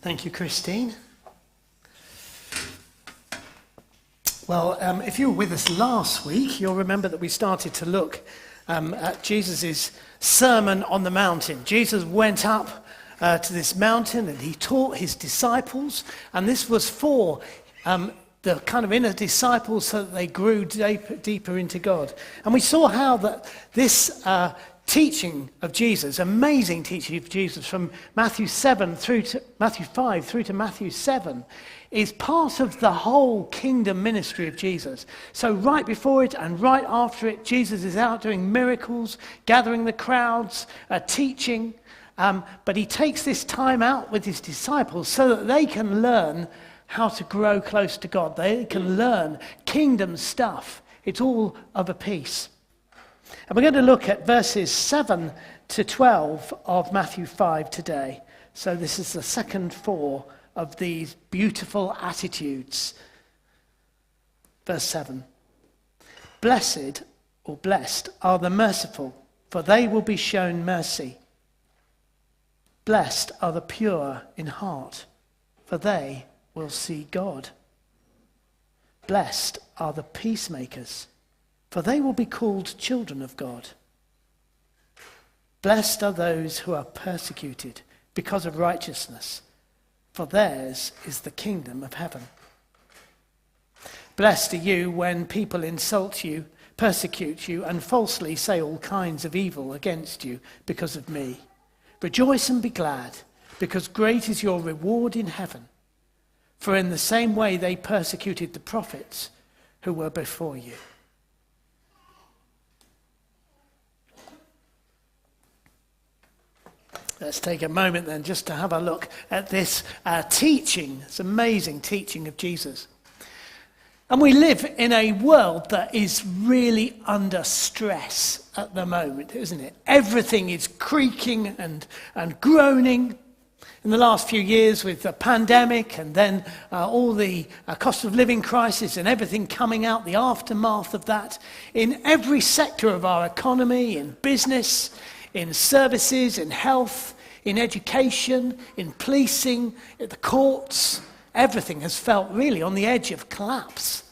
Thank you, Christine. Well, if you were with us last week, you'll remember that we started to look at Jesus' Sermon on the Mountain. Jesus went up to this mountain and he taught his disciples, and this was for the kind of inner disciples so that they grew deeper into God. And we saw how that this teaching of Jesus, amazing teaching of Jesus from Matthew 5 through to Matthew 7, is part of the whole kingdom ministry of Jesus. So right before it and right after it, Jesus is out doing miracles, gathering the crowds, teaching, but he takes this time out with his disciples so that they can learn how to grow close to God. They can learn kingdom stuff. It's all of a piece. And we're going to look at verses 7 to 12 of Matthew 5 today. So this is the second four of these beautiful attitudes. Verse 7. Blessed or blessed are the merciful, for they will be shown mercy. Blessed are the pure in heart, for they will see God. Blessed are the peacemakers, for they will be called children of God. Blessed are those who are persecuted because of righteousness, for theirs is the kingdom of heaven. Blessed are you when people insult you, persecute you, and falsely say all kinds of evil against you because of me. Rejoice and be glad, because great is your reward in heaven. For in the same way they persecuted the prophets who were before you. Let's take a moment then just to have a look at this teaching, this amazing teaching of Jesus. And we live in a world that is really under stress at the moment, isn't it? Everything is creaking and groaning. In the last few years with the pandemic and then all the cost of living crisis and everything coming out, the aftermath of that, in every sector of our economy, in business, in services, in health, in education, in policing, at the courts, everything has felt really on the edge of collapse.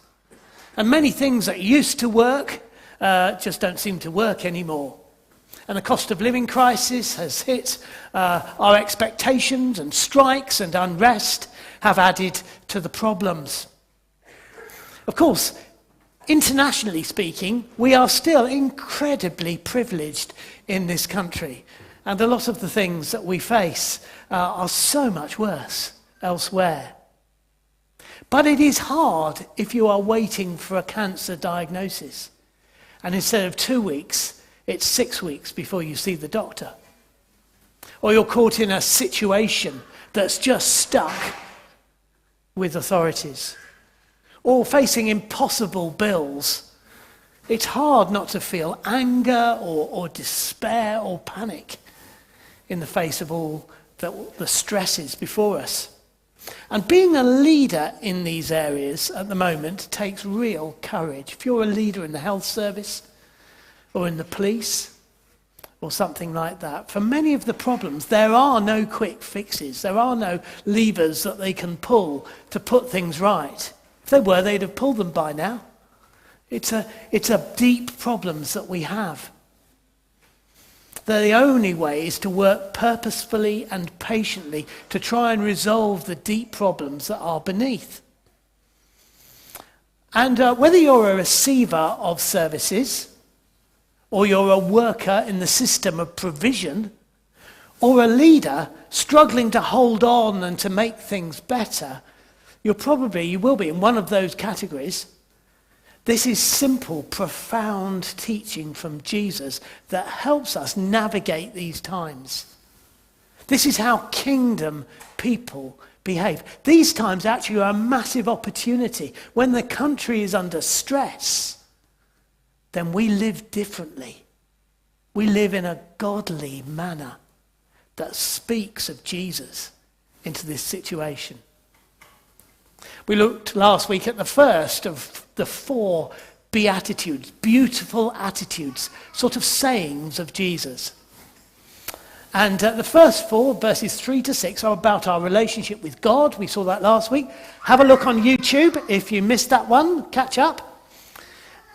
And many things that used to work just don't seem to work anymore. And the cost of living crisis has hit our expectations, and strikes and unrest have added to the problems. Of course, internationally speaking, we are still incredibly privileged in this country. And a lot of the things that we face are so much worse elsewhere. But it is hard if you are waiting for a cancer diagnosis. And instead of 2 weeks, it's 6 weeks before you see the doctor. Or you're caught in a situation that's just stuck with authorities. Or facing impossible bills. It's hard not to feel anger or despair or panic in the face of all the stresses before us. And being a leader in these areas at the moment takes real courage. If you're a leader in the health service, or in the police, or something like that. For many of the problems, there are no quick fixes. There are no levers that they can pull to put things right. If they were, they'd have pulled them by now. It's a deep problems that we have. The only way is to work purposefully and patiently to try and resolve the deep problems that are beneath. And whether you're a receiver of services, or you're a worker in the system of provision, or a leader struggling to hold on and to make things better, you will be in one of those categories. This is simple, profound teaching from Jesus that helps us navigate these times. This is how kingdom people behave. These times actually are a massive opportunity. When the country is under stress, then we live differently. We live in a godly manner that speaks of Jesus into this situation. We looked last week at the first of the four Beatitudes, beautiful attitudes, sort of sayings of Jesus. And the first 4, verses 3 to 6, are about our relationship with God. We saw that last week. Have a look on YouTube if you missed that one. Catch up.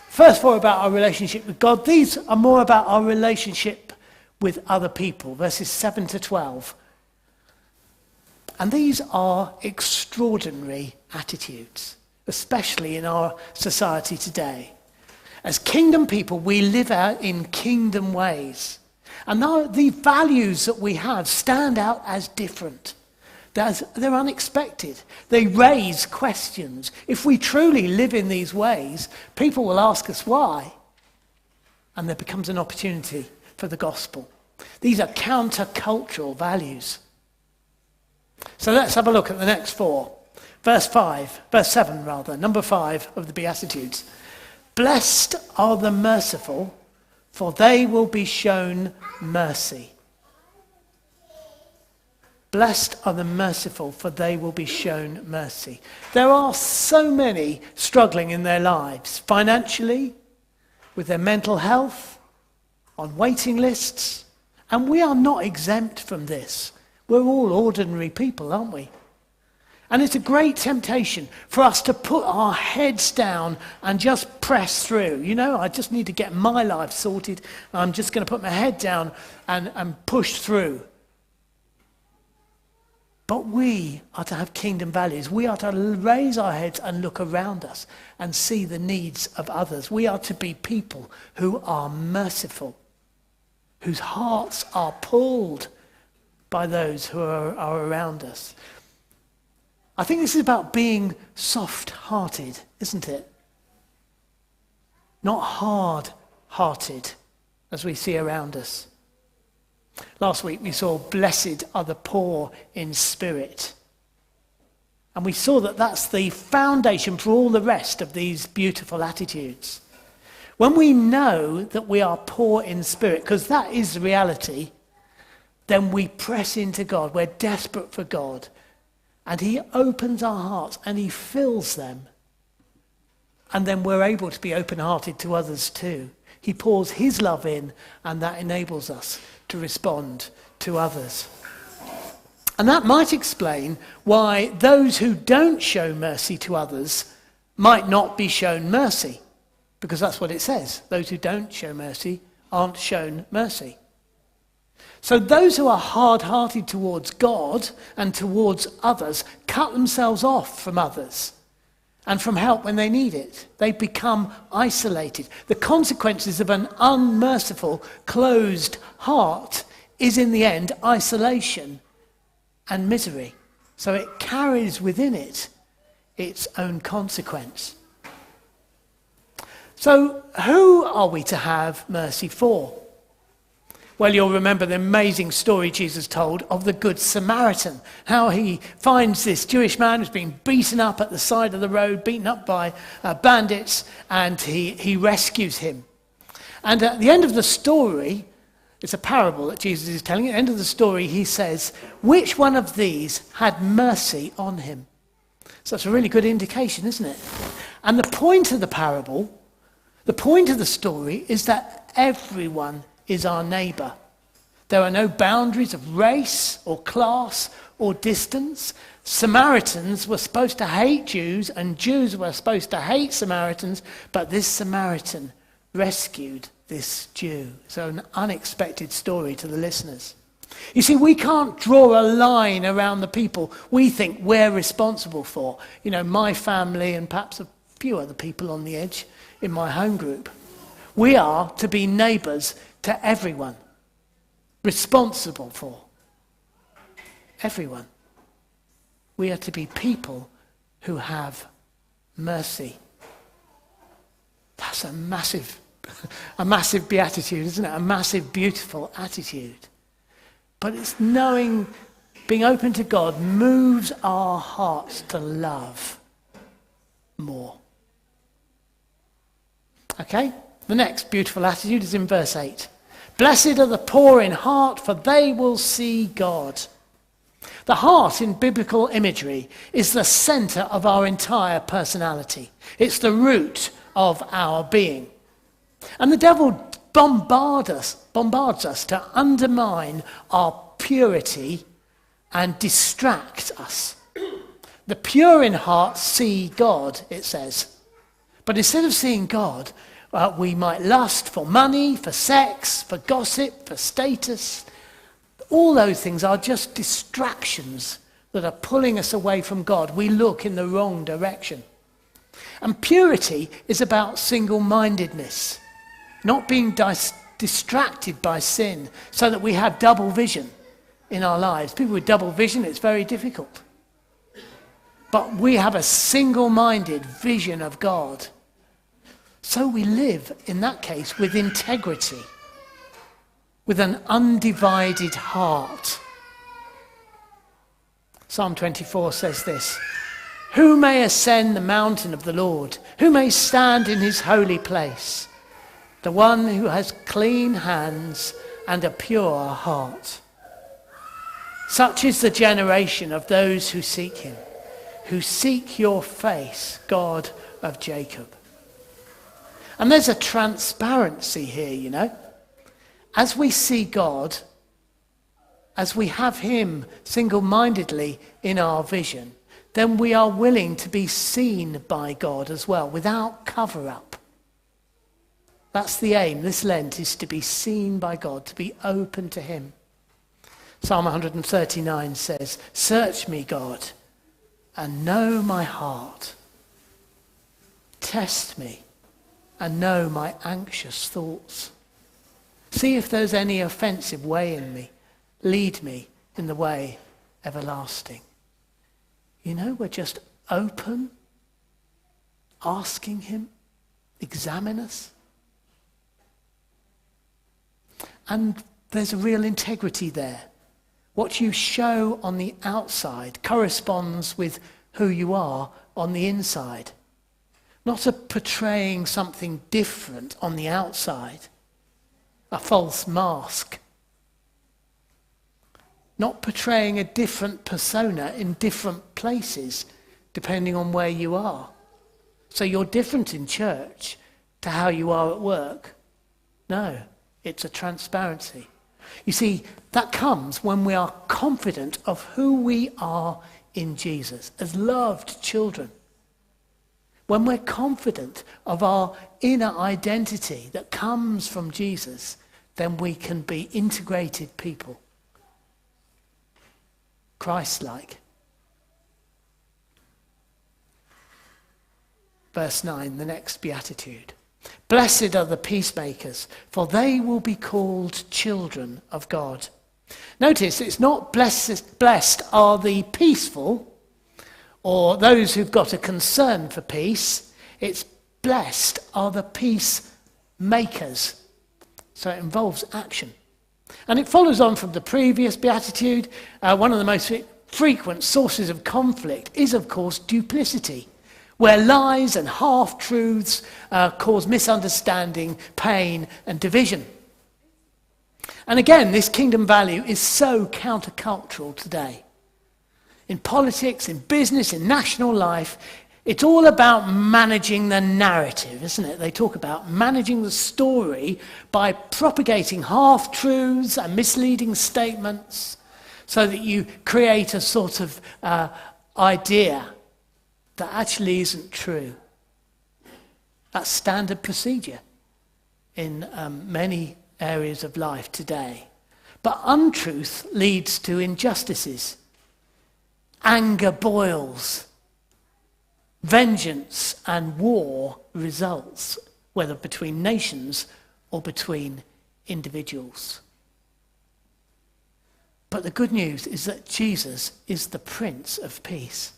First 4 about our relationship with God. These are more about our relationship with other people, verses 7 to 12. And these are extraordinary attitudes, especially in our society today. As kingdom people, we live out in kingdom ways. And now the values that we have stand out as different. They're unexpected. They raise questions. If we truly live in these ways, people will ask us why. And there becomes an opportunity for the gospel. These are counter-cultural values. So let's have a look at the next 4. Verse 7, number 5 of the Beatitudes. Blessed are the merciful, for they will be shown mercy. Blessed are the merciful, for they will be shown mercy. There are so many struggling in their lives, financially, with their mental health, on waiting lists, and we are not exempt from this. We're all ordinary people, aren't we? And it's a great temptation for us to put our heads down and just press through. You know, I just need to get my life sorted. I'm just going to put my head down and push through. But we are to have kingdom values. We are to raise our heads and look around us and see the needs of others. We are to be people who are merciful, whose hearts are pulled by those who are around us. I think this is about being soft-hearted, isn't it? Not hard-hearted, as we see around us. Last week we saw, blessed are the poor in spirit. And we saw that that's the foundation for all the rest of these beautiful attitudes. When we know that we are poor in spirit, because that is the reality, then we press into God. We're desperate for God. And he opens our hearts and he fills them. And then we're able to be open-hearted to others too. He pours his love in, and that enables us to respond to others. And that might explain why those who don't show mercy to others might not be shown mercy. Because that's what it says. Those who don't show mercy aren't shown mercy. So those who are hard-hearted towards God and towards others cut themselves off from others and from help when they need it. They become isolated. The consequences of an unmerciful, closed heart is in the end isolation and misery. So it carries within it its own consequence. So who are we to have mercy for? Well, you'll remember the amazing story Jesus told of the Good Samaritan, how he finds this Jewish man who's been beaten up at the side of the road, beaten up by bandits, and he rescues him. And at the end of the story, it's a parable that Jesus is telling. At the end of the story, he says, which one of these had mercy on him? So that's a really good indication, isn't it? And the point of the parable, the point of the story, is that everyone is our neighbour. There are no boundaries of race or class or distance. Samaritans were supposed to hate Jews, and Jews were supposed to hate Samaritans, but this Samaritan rescued this Jew. So an unexpected story to the listeners. You see, we can't draw a line around the people we think we're responsible for. You know, my family and perhaps a few other people on the edge in my home group. We are to be neighbours to everyone, responsible for everyone. We are to be people who have mercy. That's a massive beatitude, isn't it? A massive, beautiful attitude. But it's knowing, being open to God moves our hearts to love more. Okay? The next beautiful attitude is in verse 8. Blessed are the poor in heart, for they will see God. The heart in biblical imagery is the center of our entire personality. It's the root of our being. And the devil bombards us to undermine our purity and distract us. The pure in heart see God, it says. But instead of seeing God, we might lust for money, for sex, for gossip, for status. All those things are just distractions that are pulling us away from God. We look in the wrong direction. And purity is about single-mindedness, not being distracted by sin so that we have double vision in our lives. People with double vision, it's very difficult. But we have a single-minded vision of God. So we live, in that case, with integrity, with an undivided heart. Psalm 24 says this, "Who may ascend the mountain of the Lord? Who may stand in his holy place? The one who has clean hands and a pure heart. Such is the generation of those who seek him, who seek your face, God of Jacob." And there's a transparency here, you know. As we see God, as we have him single-mindedly in our vision, then we are willing to be seen by God as well, without cover-up. That's the aim this Lent, is to be seen by God, to be open to him. Psalm 139 says, "Search me, God, and know my heart. Test me and know my anxious thoughts. See if there's any offensive way in me. Lead me in the way everlasting." You know, we're just open, asking him, examine us. And there's a real integrity there. What you show on the outside corresponds with who you are on the inside. Not a portraying something different on the outside, a false mask. Not portraying a different persona in different places, depending on where you are. So you're different in church to how you are at work. No, it's a transparency. You see, that comes when we are confident of who we are in Jesus, as loved children. When we're confident of our inner identity that comes from Jesus, then we can be integrated people. Christ-like. Verse 9, the next beatitude. "Blessed are the peacemakers, for they will be called children of God." Notice, it's not blessed are the peaceful, or those who've got a concern for peace. It's blessed are the peacemakers. So it involves action. And it follows on from the previous beatitude. One of the most frequent sources of conflict is, of course, duplicity, where lies and half-truths cause misunderstanding, pain, and division. And again, this kingdom value is so countercultural today. In politics, in business, in national life, it's all about managing the narrative, isn't it? They talk about managing the story by propagating half-truths and misleading statements so that you create a sort of idea that actually isn't true. That's standard procedure in many areas of life today. But untruth leads to injustices. Anger boils. Vengeance and war results, whether between nations or between individuals. But the good news is that Jesus is the Prince of Peace.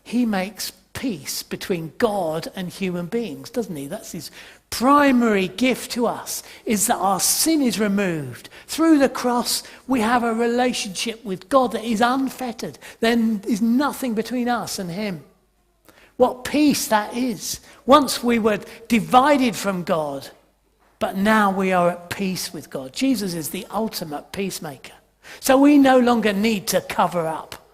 He makes peace between God and human beings, doesn't he? That's his primary gift to us, is that our sin is removed. Through the cross, we have a relationship with God that is unfettered. There is nothing between us and him. What peace that is. Once we were divided from God, but now we are at peace with God. Jesus is the ultimate peacemaker. So we no longer need to cover up.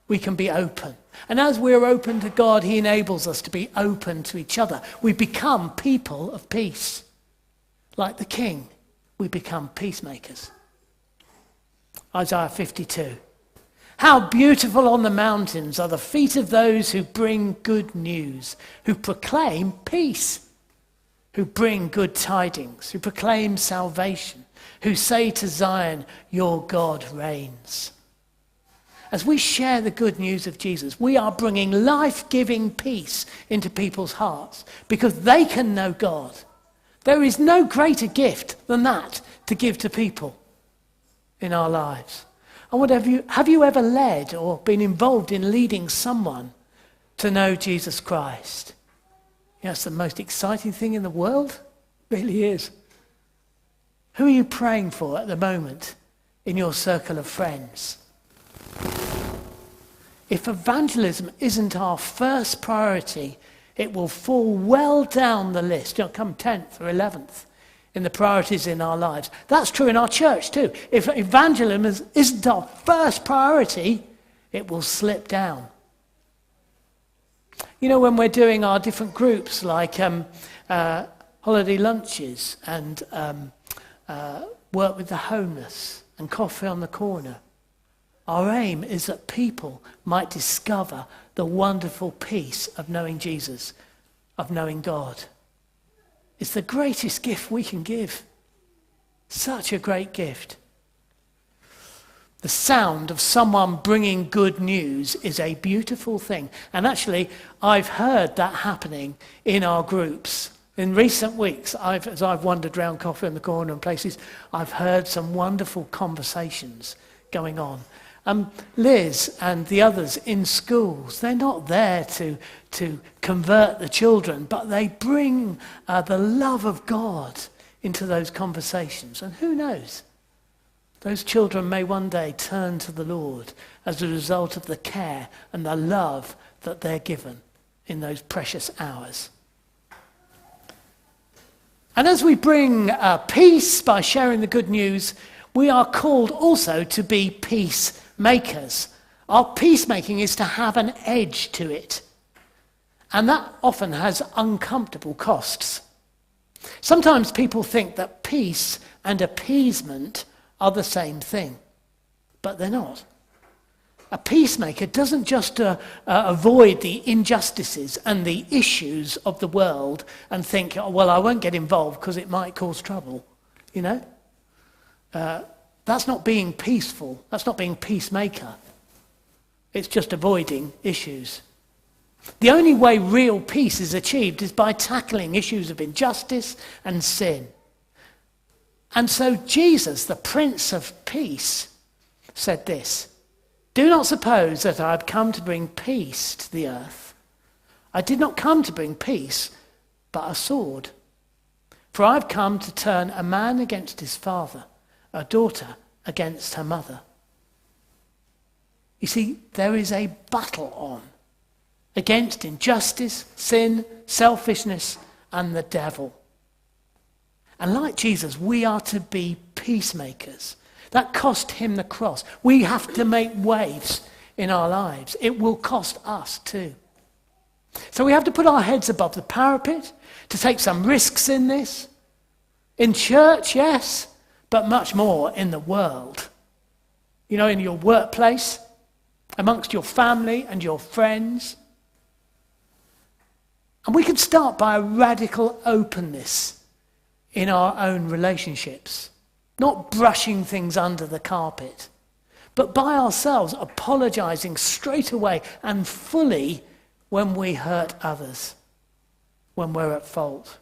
We can be open. And as we're open to God, he enables us to be open to each other. We become people of peace. like the king, we become peacemakers. Isaiah 52. How beautiful on the mountains are the feet of those who bring good news, who proclaim peace, who bring good tidings, who proclaim salvation, who say to Zion, your God reigns. As we share the good news of Jesus, we are bringing life-giving peace into people's hearts because they can know God. There is no greater gift than that to give to people in our lives. And have you ever led or been involved in leading someone to know Jesus Christ? Yeah, it's the most exciting thing in the world. It really is. Who are you praying for at the moment in your circle of friends? If evangelism isn't our first priority, it will fall well down the list. It'll come 10th or 11th in the priorities in our lives. That's true in our church too. If evangelism isn't our first priority, it will slip down. You know, when we're doing our different groups like holiday lunches and work with the homeless and coffee on the corner, our aim is that people might discover the wonderful peace of knowing Jesus, of knowing God. It's the greatest gift we can give. Such a great gift. The sound of someone bringing good news is a beautiful thing. And actually, I've heard that happening in our groups. In recent weeks, as I've wandered around Coffee in the Corner and places, I've heard some wonderful conversations going on. Liz and the others in schools, they're not there to convert the children, but they bring the love of God into those conversations. And who knows? Those children may one day turn to the Lord as a result of the care and the love that they're given in those precious hours. And as we bring peace by sharing the good news, we are called also to be peacemakers. Our peacemaking is to have an edge to it. And that often has uncomfortable costs. Sometimes people think that peace and appeasement are the same thing, but they're not. A peacemaker doesn't just avoid the injustices and the issues of the world and think, oh, well, I won't get involved because it might cause trouble, you know? That's not being peaceful. That's not being peacemaker. It's just avoiding issues. The only way real peace is achieved is by tackling issues of injustice and sin. And so Jesus, the Prince of Peace, said this, "Do not suppose that I have come to bring peace to the earth. I did not come to bring peace, but a sword. For I have come to turn a man against his father, a daughter against her mother." You see, there is a battle on against injustice, sin, selfishness, and the devil. And like Jesus, we are to be peacemakers. That cost him the cross. We have to make waves in our lives. It will cost us too. So we have to put our heads above the parapet, to take some risks in this. In church, yes, but much more in the world. You know, in your workplace, amongst your family and your friends. And we can start by a radical openness in our own relationships. Not brushing things under the carpet, but by ourselves apologizing straight away and fully when we hurt others, when we're at fault.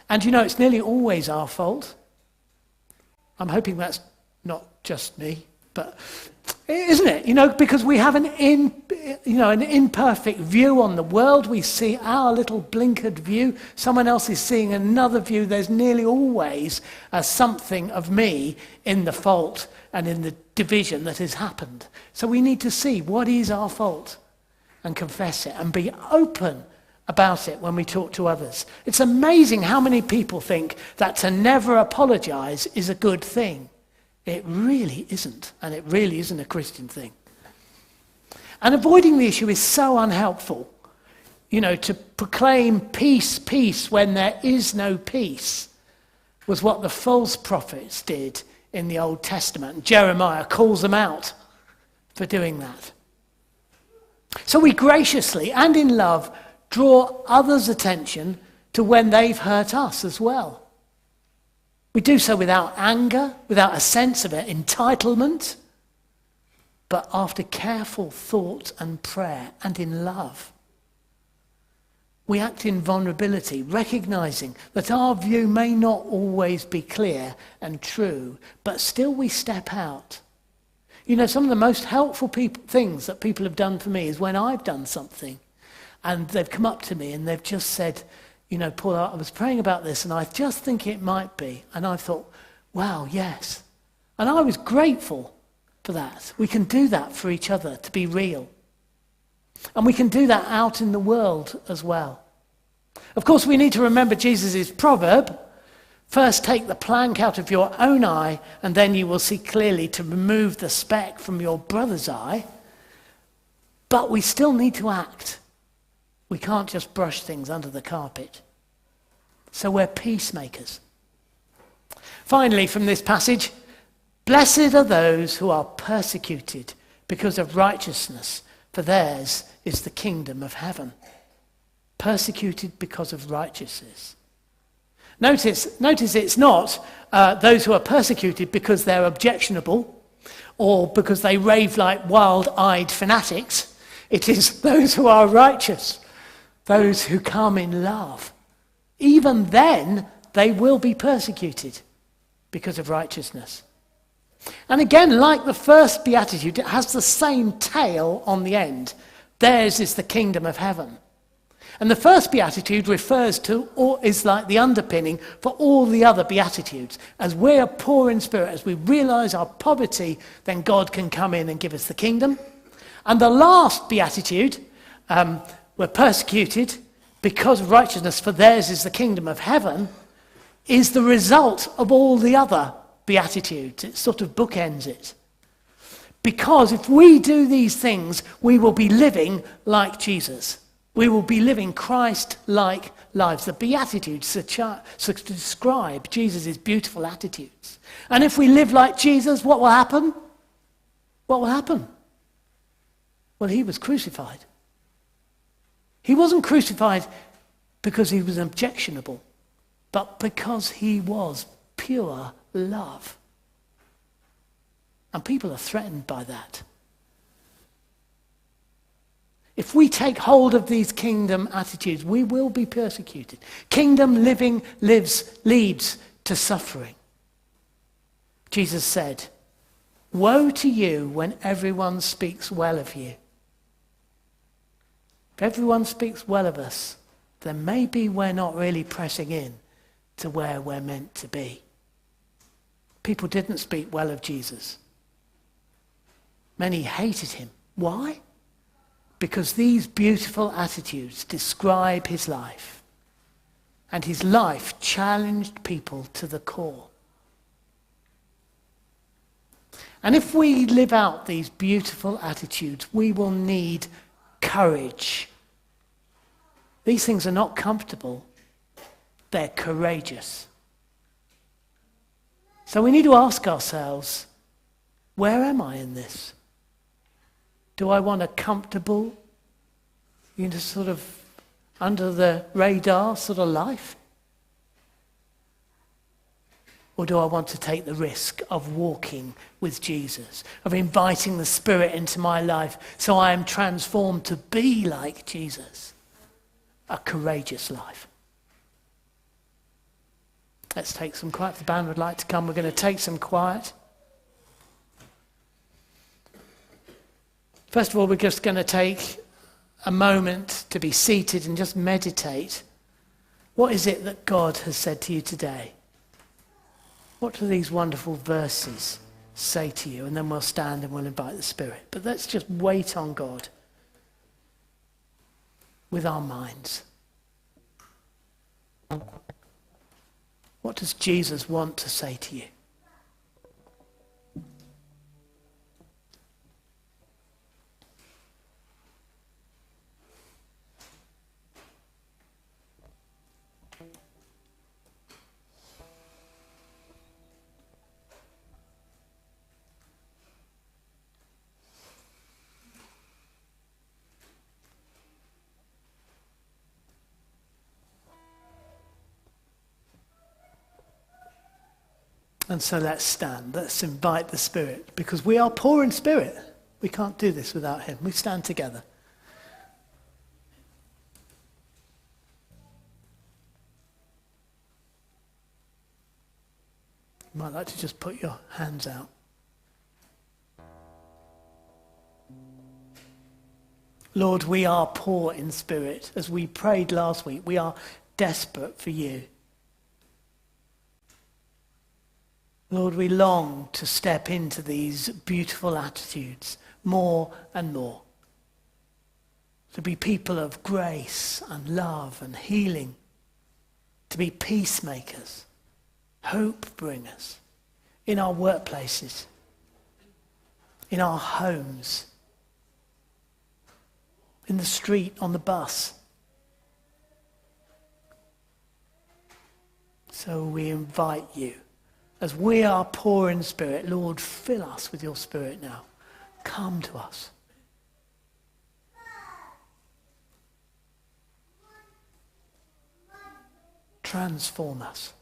And you know, it's nearly always our fault. I'm hoping that's not just me, but isn't it? You know, because we have an imperfect view on the world. We see our little blinkered view. Someone else is seeing another view. There's nearly always something of me in the fault and in the division that has happened. So we need to see what is our fault and confess it and be open about it when we talk to others. It's amazing how many people think that to never apologize is a good thing. It really isn't, and it really isn't a Christian thing. And avoiding the issue is so unhelpful. to proclaim peace, peace when there is no peace was what the false prophets did in the Old Testament. And Jeremiah calls them out for doing that. So we graciously and in love draw others' attention to when they've hurt us as well. We do so without anger, without a sense of entitlement, but after careful thought and prayer and in love. We act in vulnerability, recognizing that our view may not always be clear and true, but still we step out. Some of the most helpful things that people have done for me is when I've done something and they've come up to me and they've just said, Paul, I was praying about this and I just think it might be. And I thought, wow, yes. And I was grateful for that. We can do that for each other, to be real. And we can do that out in the world as well. Of course, we need to remember Jesus' proverb, first take the plank out of your own eye, and then you will see clearly to remove the speck from your brother's eye. But we still need to act. We can't just brush things under the carpet. So we're peacemakers. Finally, from this passage, blessed are those who are persecuted because of righteousness, for theirs is the kingdom of heaven. Persecuted because of righteousness. Notice it's not those who are persecuted because they're objectionable or because they rave like wild-eyed fanatics. It is those who are righteous, those who come in love. Even then, they will be persecuted because of righteousness. And again, like the first beatitude, it has the same tail on the end. Theirs is the kingdom of heaven. And the first beatitude refers to, or is like the underpinning for all the other beatitudes. As we are poor in spirit, as we realize our poverty, then God can come in and give us the kingdom. And the last beatitude, we're persecuted because of righteousness, for theirs is the kingdom of heaven, is the result of all the other beatitudes. It sort of bookends it. Because if we do these things, we will be living like Jesus. We will be living Christ-like lives. The Beatitudes describe Jesus' beautiful attitudes. And if we live like Jesus, what will happen? What will happen? Well, he was crucified. He wasn't crucified because he was objectionable, but because he was pure love. And people are threatened by that. If we take hold of these kingdom attitudes, we will be persecuted. Kingdom living leads to suffering. Jesus said, "Woe to you when everyone speaks well of you." If everyone speaks well of us, then maybe we're not really pressing in to where we're meant to be. People didn't speak well of Jesus. Many hated him. Why? Because these beautiful attitudes describe his life. And his life challenged people to the core. And if we live out these beautiful attitudes, we will need courage. These things are not comfortable. They're courageous. So we need to ask ourselves, where am I in this? Do I want a comfortable, sort of under the radar sort of life? Or do I want to take the risk of walking with Jesus, of inviting the Spirit into my life so I am transformed to be like Jesus? A courageous life. Let's take some quiet. The band would like to come. We're going to take some quiet. First of all, we're just going to take a moment to be seated and just meditate. What is it that God has said to you today? What do these wonderful verses say to you? And then we'll stand and we'll invite the Spirit. But let's just wait on God with our minds. What does Jesus want to say to you? And so let's stand. Let's invite the Spirit, because we are poor in spirit. We can't do this without him. We stand together. You might like to just put your hands out. Lord, we are poor in spirit. As we prayed last week, we are desperate for you. Lord, we long to step into these beautiful attitudes more and more. To be people of grace and love and healing. To be peacemakers, hope bringers in our workplaces, in our homes, in the street, on the bus. So we invite you, as we are poor in spirit, Lord, fill us with your Spirit now. Come to us. Transform us.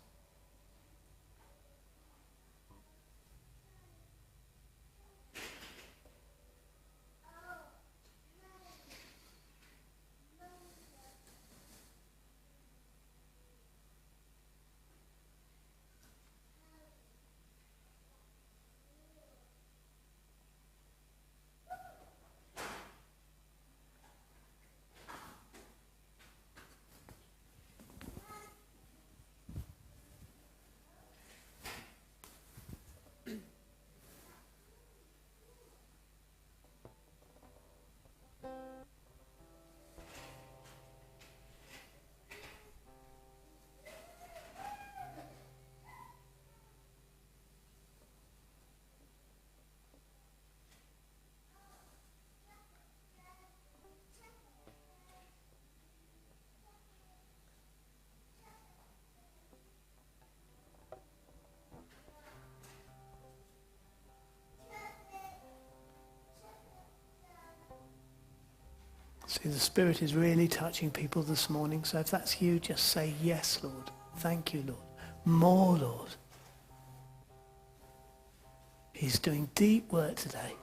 See, the Spirit is really touching people this morning. So if that's you, just say, yes, Lord. Thank you, Lord. More, Lord. He's doing deep work today.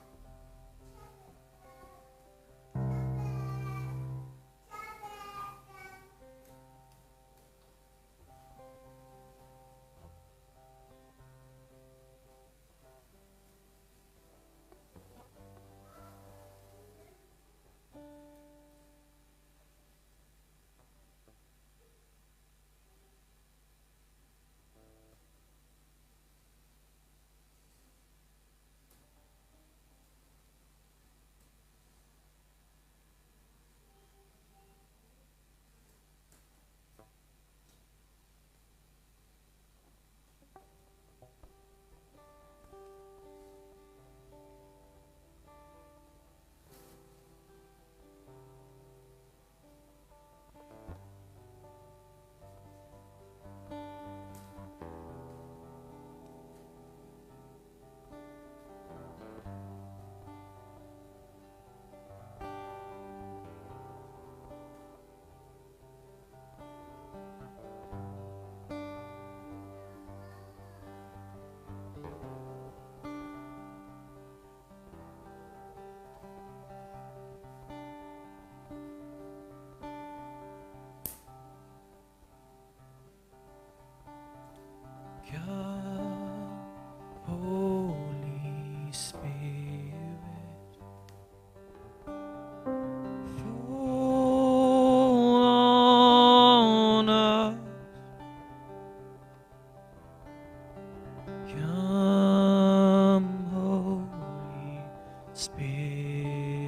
Come, Holy Spirit, fall on us. Come, Holy Spirit.